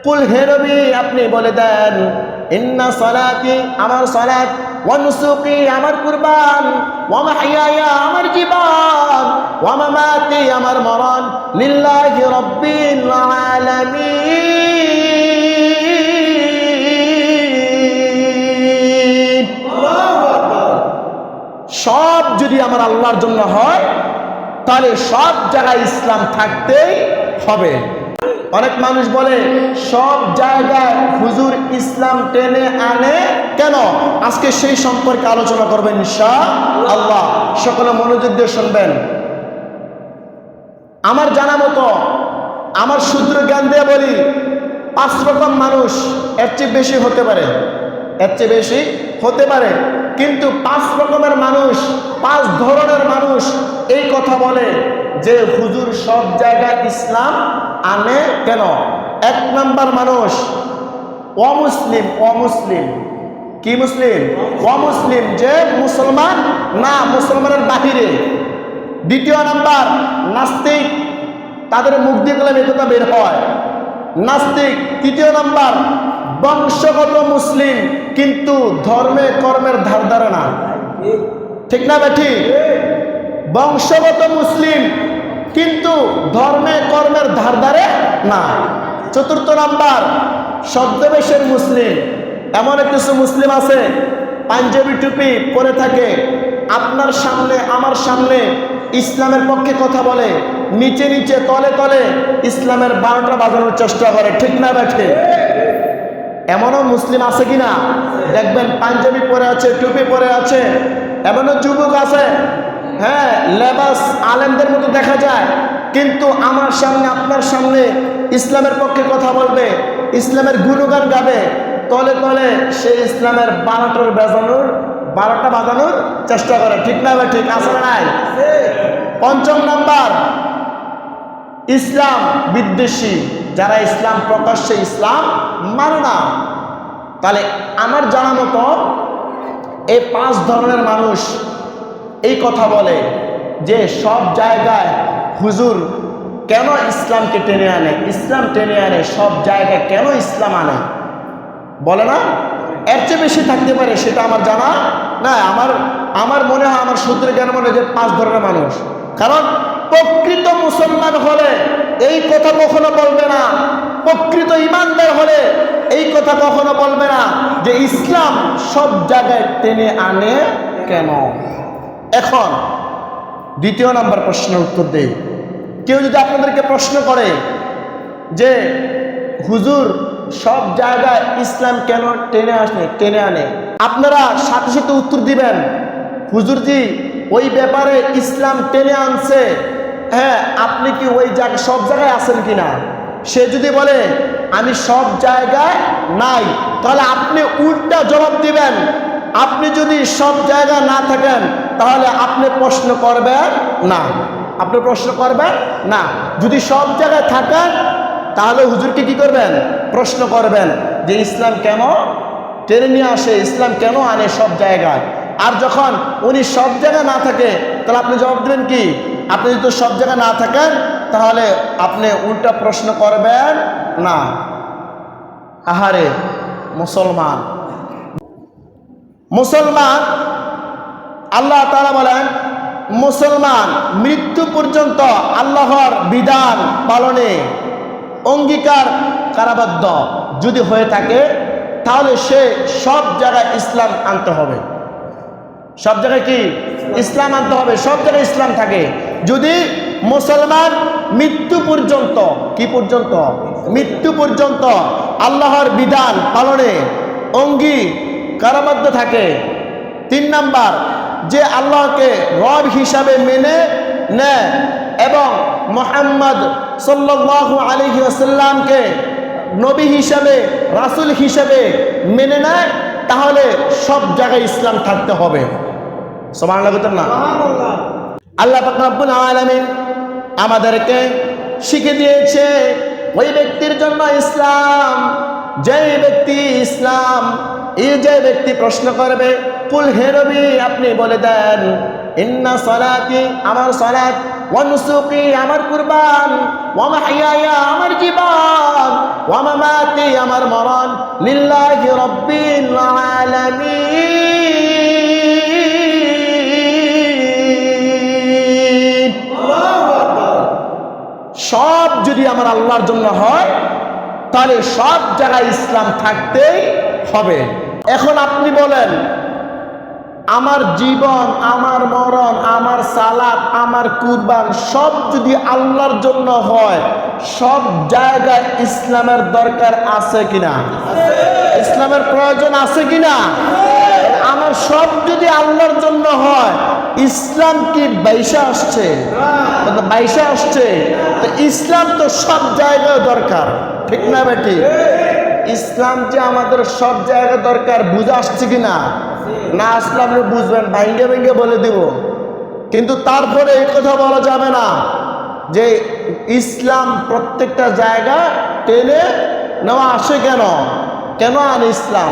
কুল হে নবী আপনি বলে দেন ইন্না সালাতি আমার সালাত ওয়া নুসুকি আমার কুরবান ওয়া মাহইয়ায়া আমার জীবন ওয়া মামাতি আমার মরণ লিল্লাহি রাব্বিল আলামিন। সব যদি আমার আল্লাহর জন্য হয় তাহলে সব জায়গায় ইসলাম থাকতেই হবে। অনেক মানুষ বলে সব জায়গায় হুজুর ইসলাম টেনে আনে কেন? আজকে সেই সম্পর্কে আলোচনা করবেন ইনশাআল্লাহ। সকলে মনোযোগ দিয়ে শুনবেন। আমার জানা মতো, আমার সূত্র জ্ঞান দিয়ে বলি, 5 রকম মানুষ, এর চেয়ে বেশি হতে পারে, এর চেয়ে বেশি হতে পারে, কিন্তু 5 রকমের মানুষ, 5 ধরনের মানুষ এই কথা বলে যে হুজুর সব জায়গায় ইসলাম আনে কেন? 1 নাম্বার মানুষ অমুসলিম। অমুসলিম কি মুসলিম? অমুসলিম, যে মুসলমান না, মুসলমানের বাহিরে। 2 নাম্বার নাস্তিক, তাদের মুখ দিয়ে গেলে এই কথা বের হয়, নাস্তিক। 3 নাম্বার বংশগত মুসলিম কিন্তু ধর্মে কর্মের ধার ধারে না। ঠিক না বেঠি? বংশগত মুসলিম কিন্তু ধর্মে কর্মের ধার ধারে না। 4 নাম্বার ছদ্মবেশের মুসলিম। এমন কিছু মুসলিম আছে পাঞ্জাবি টুপি পরে থাকে, আপনার সামনে আমার সামনে ইসলামের পক্ষে কথা বলে, নিচে নিচে তলে তলে ইসলামের 12টা বাজানোর চেষ্টা করে। ঠিক না বেঠি? এমনও মুসলিম আছে কিনা? দেখবেন পাঞ্জাবি পরে আছে, টুপি পরে আছে। এমনও যুবক আছে, হ্যাঁ, লেবাস আলেমদের মতো দেখা যায়, কিন্তু আমার সামনে আপনার সামনে ইসলামের পক্ষে কথা বলবে, ইসলামের গুণগান গাবে, তলে তলে সে ইসলামের 12টা বাজানোর চেষ্টা করে। ঠিক না ভাই? ঠিক আছে না নাই? 5 নাম্বার ইসলাম বিদ্বেষী, যারা ইসলাম প্রকাশ্যে ইসলাম মানে না। তাহলে আমার জানা মতো এই 5 ধরনের মানুষ এই কথা বলে যে সব জায়গায় হুজুর কেন ইসলামকে টেনে আনে, ইসলাম টেনে আনে, সব জায়গায় কেন ইসলাম আনে, বলে না? এর চেয়ে বেশি থাকতে পারে, সেটা আমার জানা না। আমার মনে হয়, আমার সূত্রে জ্ঞান মনে হয় যে 5 ধরনের মানুষ। কারণ প্রকৃত মুসলমান হলে এই কথা কখনো বলবে না, প্রকৃত ইমানদার হলে এই কথা কখনো বলবে না যে ইসলাম সব জায়গায় টেনে আনে কেন। এখন 2 নাম্বার প্রশ্নের উত্তর দেই। কেউ যদি আপনাদেরকে প্রশ্ন করে যে হুজুর সব জায়গায় ইসলাম কেন টেনে আনে, আপনারা সাথে সাথে উত্তর দিবেন হুজুরজি ওই ব্যাপারে ইসলাম টেনে আনছে, হ্যাঁ, আপনি কি ওই সব জায়গায় আছেন কিনা? সে যদি বলে আমি সব জায়গায় নাই, তাহলে আপনি উল্টা জবাব দিবেন, আপনি যদি সব জায়গায় না থাকেন তাহলে আপনি প্রশ্ন করবেন না, আপনি প্রশ্ন করবেন না। যদি সব জায়গায় থাকেন তাহলে হুজুরকে কি করবেন? প্রশ্ন করবেন যে ইসলাম কেন টেনে নিয়ে আসে, ইসলাম কেন আনে সব জায়গায়। আর যখন উনি সব জায়গায় না থাকে তাহলে আপনি জবাব দেবেন কি? আপনি যদি সব জায়গায় না থাকেন তাহলে আপনি উল্টা প্রশ্ন করবেন না। আহারে মুসলমান, মুসলমান আল্লাহ তাআলা বলেন মুসলমান মৃত্যু পর্যন্ত আল্লাহর বিধান পালনে অঙ্গীকার কারাবদ্ধ যদি হয়ে থাকে তাহলে সে সব জায়গায় ইসলাম আনতে হবে। সব জায়গায় কি ইসলাম আনতে হবে, সব জায়গায় ইসলাম থাকে। যদি মুসলমান মৃত্যু পর্যন্ত, কি পর্যন্ত? মৃত্যু পর্যন্ত আল্লাহর বিধান পালনে অঙ্গীকারাবদ্ধ থাকে। 3 নাম্বার, যে আল্লাহকে রব হিসাবে মেনে নেয় এবং মুহাম্মদ সাল্লাল্লাহু আলাইহি ওয়াসাল্লামকে নবী হিসাবে, রাসূল হিসাবে মেনে নেয়, তাহলে সব জায়গায় ইসলাম থাকতে হবে। সুবহানাল্লাহ বলতেন না? আল্লাহ পাক রব্বুল আলামিন আমাদেরকে শিখে দিয়েছে ওই ব্যক্তির জন্য ইসলাম, যে ব্যক্তি ইসলাম, যে ব্যক্তি প্রশ্ন করবে কুল হে নবী আপনি বলে দেন ইন্না সালাতি আমার সালাত ওয়া নুসুকি আমার কুরবান, ওয়া মাহইয়ায়া আমার জীবন, ওয়া মামাতি আমার মরণ লিল্লাহি রাব্বিল আলামিন। সব যদি আমার আল্লাহর জন্য হয় তাহলে সব জায়গায় ইসলাম থাকতেই হবে। এখন আপনি বলেন, আমার জীবন, আমার মরণ, আমার সালাত, আমার কুরবান সব যদি আল্লাহর জন্য হয়, সব জায়গায় ইসলামের দরকার আছে কিনা? ইসলামের প্রয়োজন আছে কিনা? আমার সব যদি আল্লাহর জন্য হয়, ইসলাম কি বাইশা আসছে? বাইশা আসছে তো ইসলাম তো সব জায়গায় দরকার, ঠিক না বেটি? ইসলাম যে আমাদের সব জায়গায় দরকার, বুঝে আসছে কিনা? না আসলে আপনি বুঝবেন, ভাঙ্গে ভেঙ্গে বলে দিব। কিন্তু তারপরে এই কথা বলা যাবে না যে ইসলাম প্রত্যেকটা জায়গা টেনে নেওয়া আসে কেন, কেন আন ইসলাম।